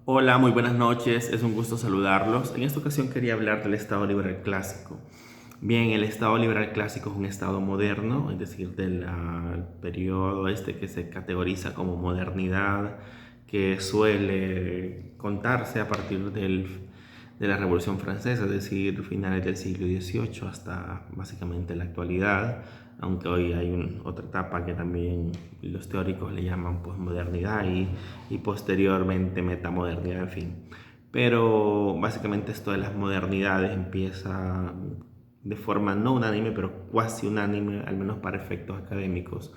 Hola, muy buenas noches, es un gusto saludarlos. En esta ocasión quería hablar del Estado liberal clásico. Bien, el Estado liberal clásico es un Estado moderno, es decir, del periodo este que se categoriza como modernidad, que suele contarse a partir de la Revolución Francesa, es decir, finales del siglo XVIII hasta básicamente la actualidad, aunque hoy hay otra etapa que también los teóricos le llaman posmodernidad y posteriormente metamodernidad, en fin. Pero básicamente esto de las modernidades empieza de forma no unánime, pero cuasi unánime, al menos para efectos académicos,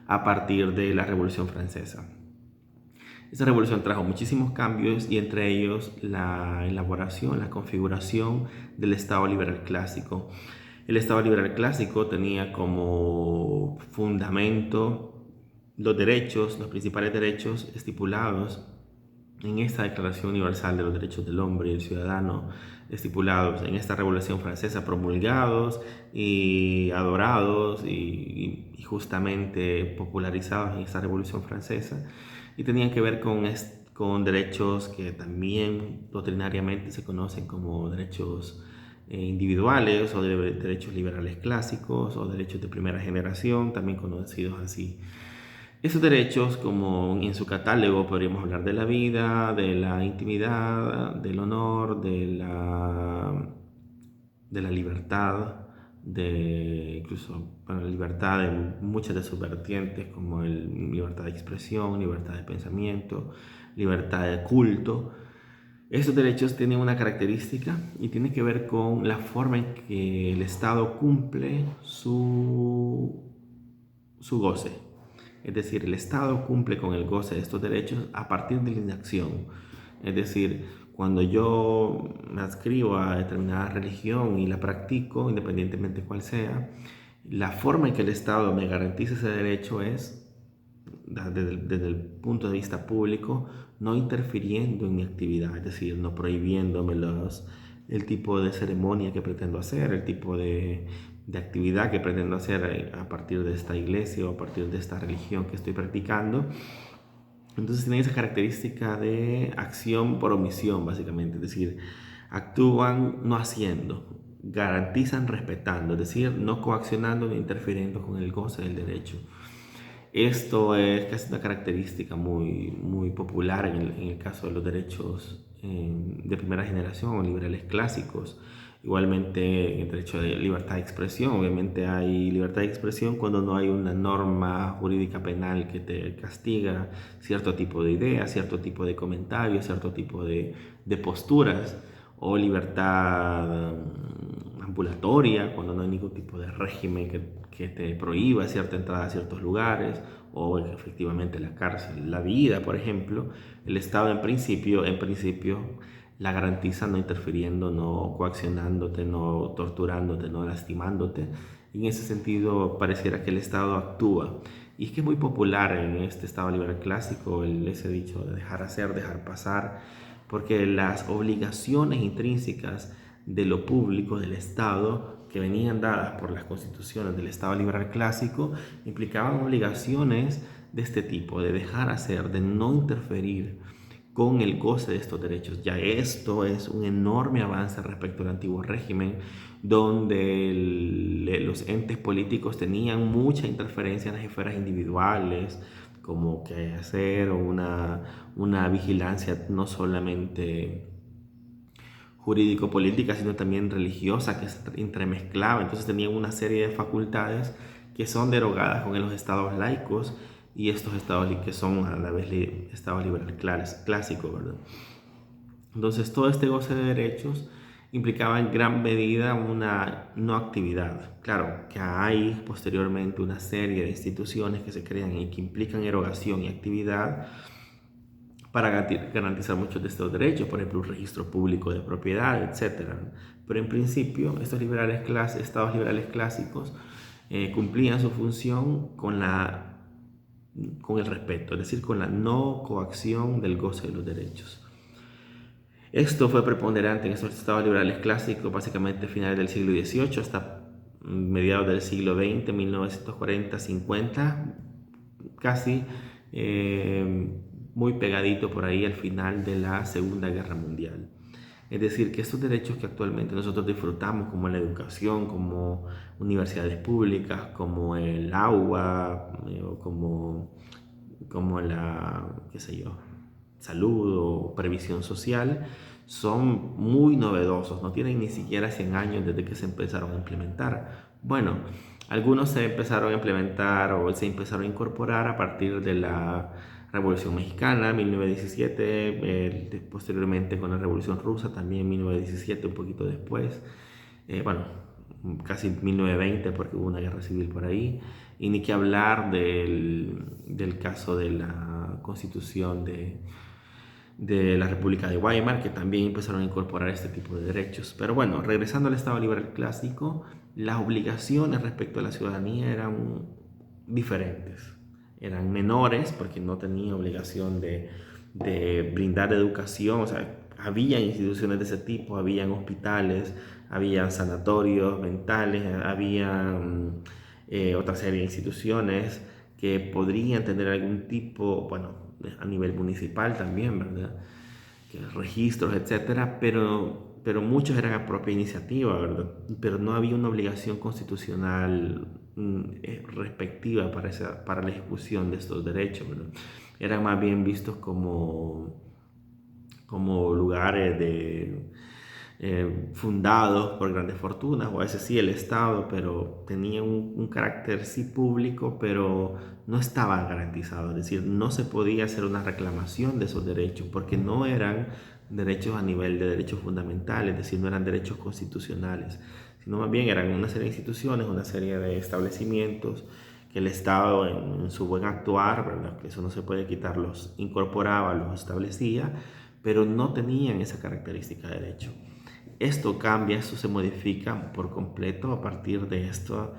a partir de la Revolución Francesa. Esta revolución trajo muchísimos cambios y entre ellos la elaboración, la configuración del Estado liberal clásico. El Estado liberal clásico tenía como fundamento los derechos, los principales derechos estipulados en esta Declaración Universal de los Derechos del Hombre y del Ciudadano, estipulados en esta Revolución Francesa, promulgados y adorados y justamente popularizados en esta Revolución Francesa, y tenían que ver con derechos que también doctrinariamente se conocen como derechos individuales o derechos liberales clásicos o derechos de primera generación, también conocidos así. Esos derechos, como en su catálogo, podríamos hablar de la vida, de la intimidad, del honor, de la libertad, de incluso bueno, la libertad en muchas de sus vertientes, como libertad de expresión, libertad de pensamiento, libertad de culto. Estos derechos tienen una característica y tiene que ver con la forma en que el Estado cumple su goce. Es decir, el Estado cumple con el goce de estos derechos a partir de la inacción. Es decir, cuando yo me adscribo a determinada religión y la practico, independientemente cuál sea, la forma en que el Estado me garantiza ese derecho es, desde el punto de vista público, no interfiriendo en mi actividad, es decir, no prohibiéndome el tipo de ceremonia que pretendo hacer, el tipo de actividad que pretendo hacer a partir de esta iglesia o a partir de esta religión que estoy practicando. Entonces tienen esa característica de acción por omisión, básicamente, es decir, actúan no haciendo, garantizan respetando, es decir, no coaccionando ni interfiriendo con el goce del derecho. Esto es casi una característica muy popular en el caso de los derechos de primera generación o liberales clásicos. Igualmente, el derecho de libertad de expresión. Obviamente hay libertad de expresión cuando no hay una norma jurídica penal que te castiga cierto tipo de ideas, cierto tipo de comentarios, cierto tipo de posturas, o libertad ambulatoria, cuando no hay ningún tipo de régimen que te prohíba cierta entrada a ciertos lugares, o efectivamente la cárcel, la vida, por ejemplo. El Estado en principio la garantiza no interfiriendo, no coaccionándote, no torturándote, no lastimándote. En ese sentido, pareciera que el Estado actúa. Y es que es muy popular en este Estado liberal clásico ese dicho de dejar hacer, dejar pasar, porque las obligaciones intrínsecas de lo público, del Estado, que venían dadas por las constituciones del Estado liberal clásico, implicaban obligaciones de este tipo, de dejar hacer, de no interferir con el goce de estos derechos. Ya esto es un enorme avance respecto al antiguo régimen, donde los entes políticos tenían mucha interferencia en las esferas individuales, como que hacer una vigilancia no solamente jurídico-política, sino también religiosa, que se entremezclaba. Entonces tenían una serie de facultades que son derogadas con los estados laicos y estos estados que son a la vez estados liberales clásicos, ¿verdad? Entonces todo este goce de derechos implicaba en gran medida una no actividad. Claro que hay posteriormente una serie de instituciones que se crean y que implican erogación y actividad para garantizar muchos de estos derechos, por ejemplo, un registro público de propiedad, etcétera. Pero en principio, estados liberales clásicos cumplían su función con el respeto, es decir, con la no coacción del goce de los derechos. Esto fue preponderante en estos estados liberales clásicos, básicamente a finales del siglo XVIII hasta mediados del siglo XX, 1940-50, casi. muy pegadito por ahí al final de la Segunda Guerra Mundial. Es decir, que estos derechos que actualmente nosotros disfrutamos, como la educación, como universidades públicas, como el agua, o como la, qué sé yo, salud o previsión social, son muy novedosos, no tienen ni siquiera 100 años desde que se empezaron a implementar. Bueno, algunos se empezaron a implementar o se empezaron a incorporar a partir de la Revolución Mexicana, 1917, posteriormente con la Revolución Rusa, también 1917, un poquito después, bueno, casi 1920 porque hubo una guerra civil por ahí, y ni que hablar del caso de la constitución de la República de Weimar, que también empezaron a incorporar este tipo de derechos. Pero bueno, regresando al Estado liberal clásico, las obligaciones respecto a la ciudadanía eran diferentes. Eran menores porque no tenía obligación de brindar educación, o sea, había instituciones de ese tipo, habían hospitales, habían sanatorios mentales, había otra serie de instituciones que podrían tener algún tipo, bueno, a nivel municipal también, ¿verdad? Que registros, etcétera, pero muchos eran a propia iniciativa, ¿verdad? Pero no había una obligación constitucional respectiva para la ejecución de estos derechos, ¿verdad? Eran más bien vistos como lugares fundados por grandes fortunas, o a veces sí el Estado, pero tenía un carácter sí público, pero no estaba garantizado. Es decir, no se podía hacer una reclamación de esos derechos porque no eran derechos a nivel de derechos fundamentales, es decir, no eran derechos constitucionales, sino más bien eran una serie de instituciones, una serie de establecimientos que el Estado en su buen actuar, ¿verdad? Que eso no se puede quitar, los incorporaba, los establecía, pero no tenían esa característica de derecho. Esto cambia, esto se modifica por completo a partir de esto,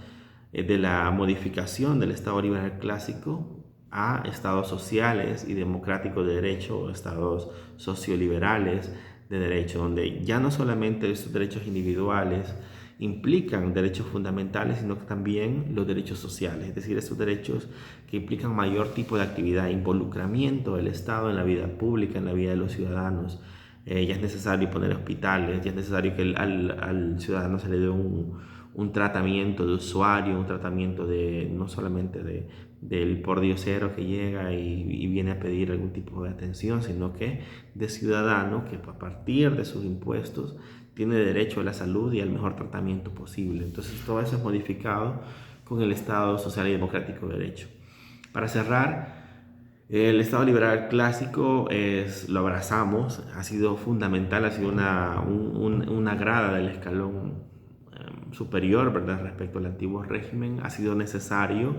de la modificación del Estado liberal clásico a estados sociales y democráticos de derecho, o estados socioliberales de derecho, donde ya no solamente estos derechos individuales implican derechos fundamentales, sino que también los derechos sociales, es decir, estos derechos que implican mayor tipo de actividad, involucramiento del Estado en la vida pública, en la vida de los ciudadanos. Ya es necesario poner hospitales, ya es necesario que al ciudadano se le dé un tratamiento de usuario, un tratamiento de no solamente del pordiosero que llega y viene a pedir algún tipo de atención, sino que de ciudadano que a partir de sus impuestos tiene derecho a la salud y al mejor tratamiento posible. Entonces todo eso es modificado con el Estado social y democrático de derecho. Para cerrar, el Estado liberal clásico lo abrazamos, ha sido fundamental, ha sido una grada del escalón superior, ¿verdad? Respecto al antiguo régimen, ha sido necesario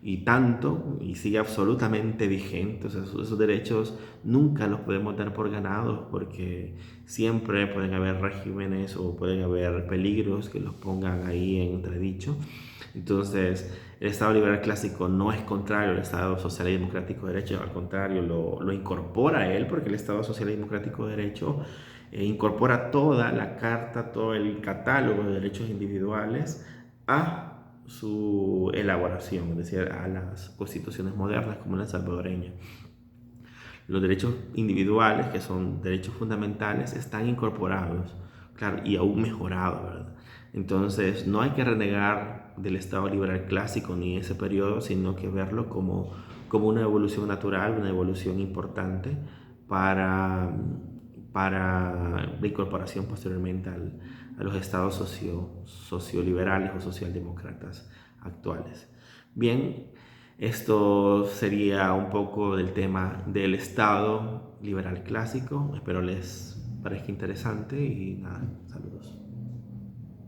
y tanto, y sigue absolutamente vigente. O sea, esos derechos nunca los podemos dar por ganados porque siempre pueden haber regímenes o pueden haber peligros que los pongan ahí en entredicho. Entonces, el Estado liberal clásico no es contrario al Estado social y democrático de derecho, al contrario, lo incorpora a él, porque el Estado social y democrático de derecho incorpora toda la carta, todo el catálogo de derechos individuales a su elaboración, es decir, a las constituciones modernas como la salvadoreña. Los derechos individuales, que son derechos fundamentales, están incorporados, claro, y aún mejorados, ¿verdad? Entonces, no hay que renegar del Estado liberal clásico ni ese periodo, sino que verlo como una evolución natural, una evolución importante para, para la incorporación posteriormente a los estados socioliberales o socialdemócratas actuales. Bien, esto sería un poco del tema del Estado liberal clásico. Espero les parezca interesante y nada, saludos.